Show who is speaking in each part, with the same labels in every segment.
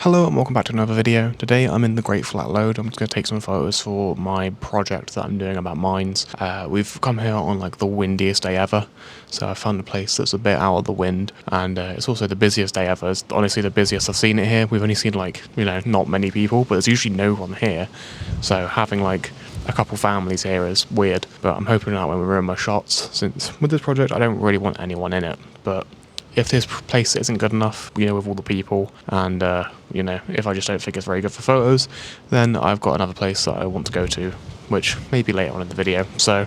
Speaker 1: Hello and welcome back to another video. Today I'm in the Great Flat Load. I'm just going to take some photos for my project that I'm doing about mines. We've come here on like the windiest day ever, so I found a place that's a bit out of the wind, and it's also the busiest day ever. It's honestly the busiest I've seen it here. We've only seen like, not many people, but there's usually no one here, so having like a couple families here is weird, but I'm hoping that when we're in my shots, since with this project I don't really want anyone in it, but if this place isn't good enough, with all the people, and, if I just don't think it's very good for photos, then I've got another place that I want to go to, which may be later on in the video. So,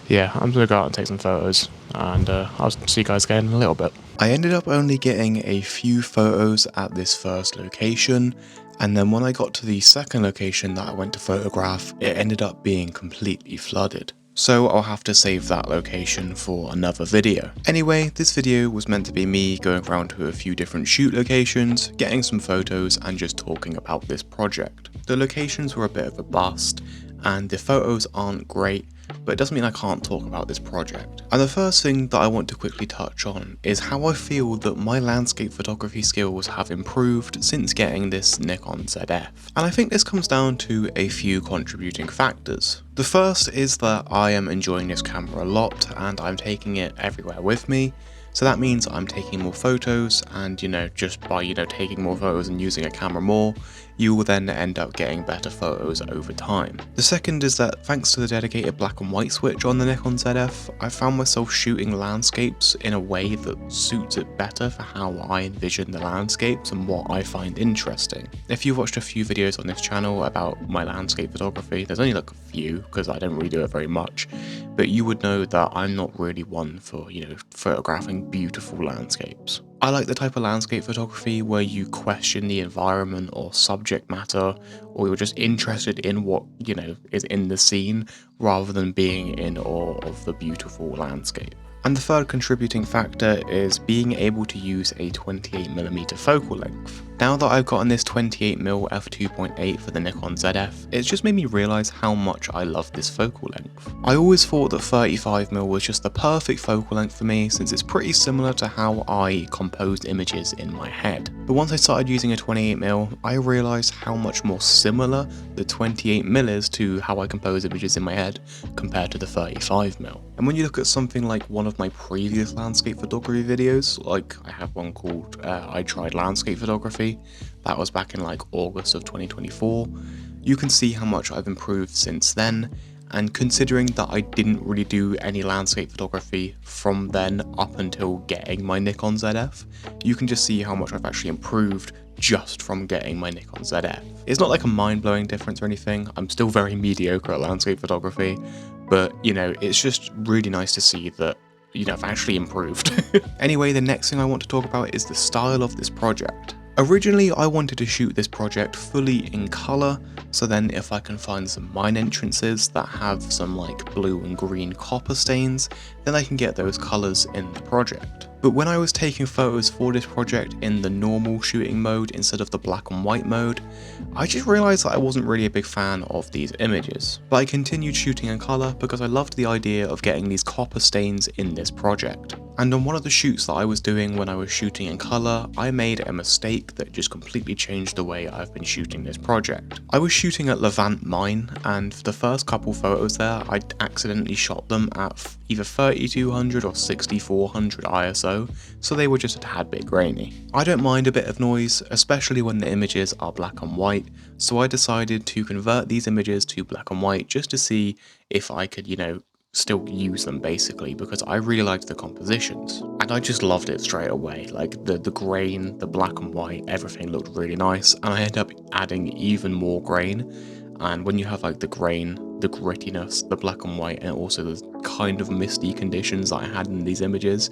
Speaker 1: yeah, I'm going to go out and take some photos, and I'll see you guys again in a little bit. I ended up only getting a few photos at this first location, and then when I got to the second location that I went to photograph, it ended up being completely flooded. So I'll have to save that location for another video. Anyway, this video was meant to be me going around to a few different shoot locations, getting some photos and just talking about this project. The locations were a bit of a bust and the photos aren't great, but it doesn't mean I can't talk about this project. And the first thing that I want to quickly touch on is how I feel that my landscape photography skills have improved since getting this Nikon ZF. And I think this comes down to a few contributing factors. The first is that I am enjoying this camera a lot and I'm taking it everywhere with me. So that means I'm taking more photos and, just by, taking more photos and using a camera more, you will then end up getting better photos over time. The second is that thanks to the dedicated black and white switch on the Nikon ZF, I found myself shooting landscapes in a way that suits it better for how I envision the landscapes and what I find interesting. If you've watched a few videos on this channel about my landscape photography, there's only like a few because I don't really do it very much, but you would know that I'm not really one for, photographing beautiful landscapes. I like the type of landscape photography where you question the environment or subject matter, or you're just interested in what, is in the scene rather than being in awe of the beautiful landscape. And the third contributing factor is being able to use a 28mm focal length. Now that I've gotten this 28mm f2.8 for the Nikon ZF, it's just made me realise how much I love this focal length. I always thought that 35mm was just the perfect focal length for me since it's pretty similar to how I composed images in my head. But once I started using a 28mm, I realised how much more similar the 28mm is to how I compose images in my head compared to the 35mm. And when you look at something like one of my previous landscape photography videos, like I have one called I Tried Landscape Photography, that was back in like August of 2024, you can see how much I've improved since then, and considering that I didn't really do any landscape photography from then up until getting my Nikon ZF, you can just see how much I've actually improved just from getting my Nikon ZF. It's not like a mind-blowing difference or anything, I'm still very mediocre at landscape photography, but it's just really nice to see that I've actually improved. Anyway, the next thing I want to talk about is the style of this project. Originally, I wanted to shoot this project fully in colour, so then if I can find some mine entrances that have some like blue and green copper stains, then I can get those colours in the project. But when I was taking photos for this project in the normal shooting mode instead of the black and white mode, I just realised that I wasn't really a big fan of these images. But I continued shooting in colour because I loved the idea of getting these copper stains in this project. And on one of the shoots that I was doing when I was shooting in colour, I made a mistake that just completely changed the way I've been shooting this project. I was shooting at Levant Mine, and for the first couple photos there, I accidentally shot them at either 3200 or 6400 ISO, so they were just a tad bit grainy. I don't mind a bit of noise, especially when the images are black and white, so I decided to convert these images to black and white just to see if I could, still use them basically, because I really liked the compositions and I just loved it straight away. Like the grain, the black and white, everything looked really nice, and I ended up adding even more grain. And when you have like the grain, the grittiness, the black and white, and also the kind of misty conditions that I had in these images,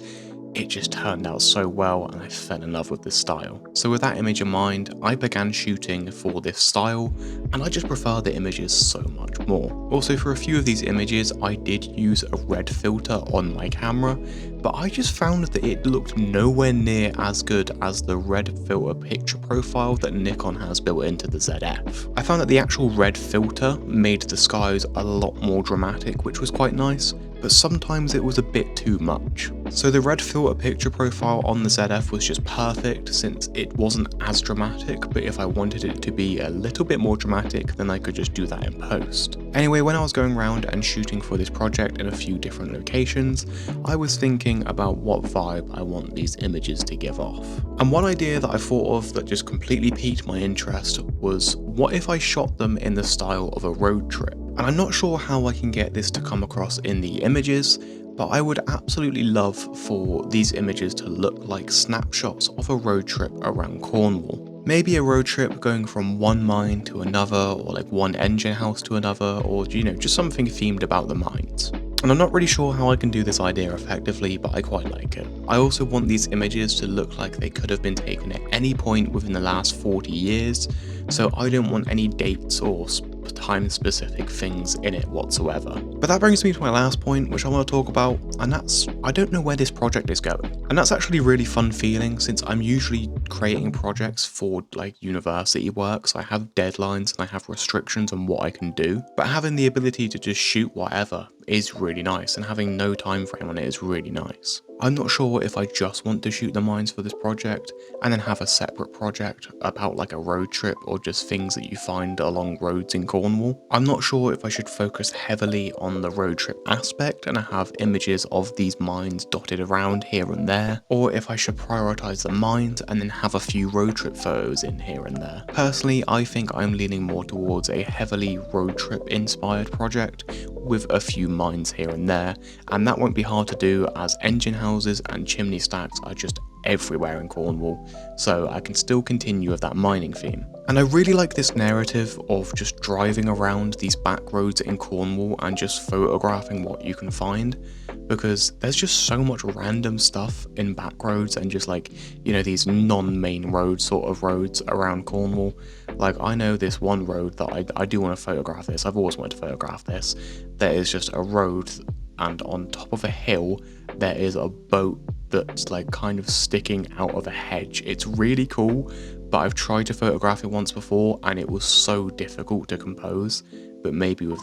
Speaker 1: it just turned out so well and I fell in love with this style. So with that image in mind, I began shooting for this style, and I just prefer the images so much more. Also, for a few of these images, I did use a red filter on my camera, but I just found that it looked nowhere near as good as the red filter picture profile that Nikon has built into the ZF. I found that the actual red filter made the skies a lot more dramatic, which was quite nice, but sometimes it was a bit too much. So the red filter picture profile on the ZF was just perfect since it wasn't as dramatic, but if I wanted it to be a little bit more dramatic, then I could just do that in post. Anyway, when I was going around and shooting for this project in a few different locations, I was thinking about what vibe I want these images to give off. And one idea that I thought of that just completely piqued my interest was, what if I shot them in the style of a road trip? And I'm not sure how I can get this to come across in the images, but I would absolutely love for these images to look like snapshots of a road trip around Cornwall. Maybe a road trip going from one mine to another, or like one engine house to another, or just something themed about the mines. And I'm not really sure how I can do this idea effectively, but I quite like it. I also want these images to look like they could have been taken at any point within the last 40 years, so I don't want any dates or time-specific things in it whatsoever. But that brings me to my last point, which I want to talk about, and that's, I don't know where this project is going. And that's actually a really fun feeling, since I'm usually creating projects for like university work, so I have deadlines and I have restrictions on what I can do. But having the ability to just shoot whatever is really nice, and having no time frame on it is really nice. I'm not sure if I just want to shoot the mines for this project and then have a separate project about like a road trip or just things that you find along roads in Cornwall. I'm not sure if I should focus heavily on the road trip aspect and have images of these mines dotted around here and there, or if I should prioritize the mines and then have a few road trip photos in here and there. Personally, I think I'm leaning more towards a heavily road trip inspired project with a few mines here and there, and that won't be hard to do as engine houses and chimney stacks are just everywhere in Cornwall, so I can still continue with that mining theme. And I really like this narrative of just driving around these back roads in Cornwall and just photographing what you can find, because there's just so much random stuff in back roads and just like, these non-main road sort of roads around Cornwall. Like, I know this one road that I do want to photograph this, I've always wanted to photograph this. There is just a road, and on top of a hill there is a boat that's like kind of sticking out of a hedge. It's really cool, but I've tried to photograph it once before and it was so difficult to compose. But maybe with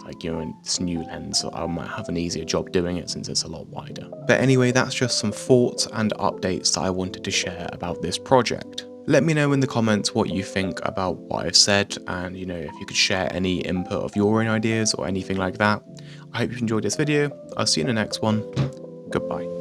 Speaker 1: this new lens, I might have an easier job doing it since it's a lot wider. But anyway, that's just some thoughts and updates that I wanted to share about this project. Let me know in the comments what you think about what I've said, and if you could share any input of your own ideas or anything like that. I hope you enjoyed this video. I'll see you in the next one. Goodbye.